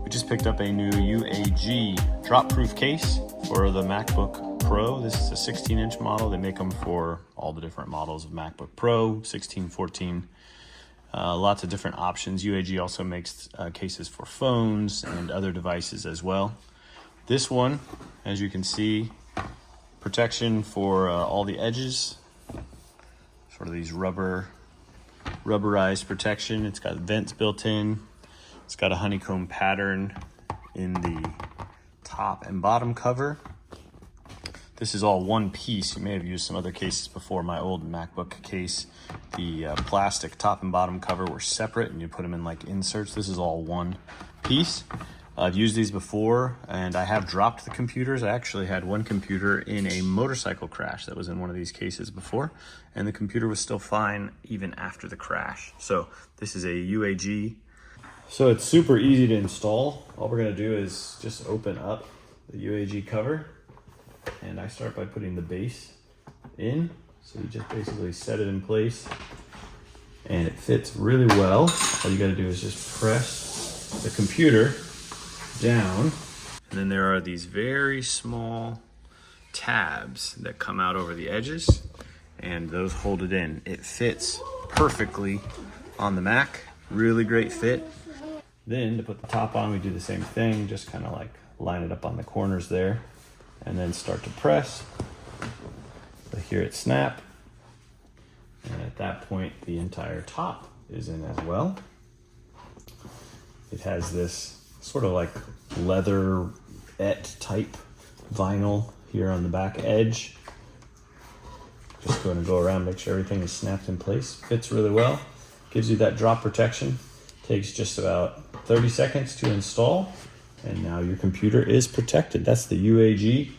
We just picked up a new UAG drop-proof case for the MacBook Pro. This is a 16-inch model. They make them for all the different models of MacBook Pro, 16, 14, lots of different options. UAG also makes cases for phones and other devices as well. This one, as you can see, protection for all the edges, sort of these rubberized protection. It's got vents built in. It's got a honeycomb pattern in the top and bottom cover. This is all one piece. You may have used some other cases before. My old MacBook case, the plastic top and bottom cover were separate and you put them in like inserts. This is all one piece. I've used these before and I have dropped the computers. I actually had one computer in a motorcycle crash that was in one of these cases before, and the computer was still fine even after the crash. So this is a UAG. So it's super easy to install. All we're gonna do is just open up the UAG cover, and I start by putting the base in. So you just basically set it in place and it fits really well. All you gotta do is just press the computer down, and then there are these very small tabs that come out over the edges, and those hold it in. It fits perfectly on the Mac. Really great fit. Then to put the top on, we do the same thing, just kind of like line it up on the corners there, and then start to press. So hear it snap, and at that point the entire top is in as well. It has this sort of like leatherette type vinyl here on the back edge. Just going to go around, make sure everything is snapped in place. Fits really well. Gives you that drop protection. Takes just about 30 seconds to install, and now your computer is protected. That's the UAG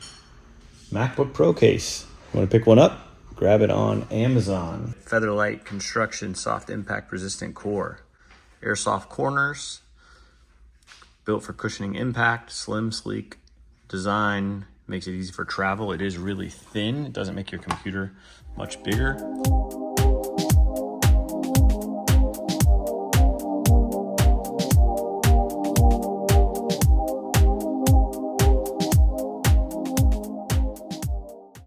MacBook Pro case. You want to pick one up? Grab it on Amazon. Featherlight construction, soft impact resistant core. Airsoft corners. Built for cushioning impact, slim, sleek design, makes it easy for travel. It is really thin. It doesn't make your computer much bigger.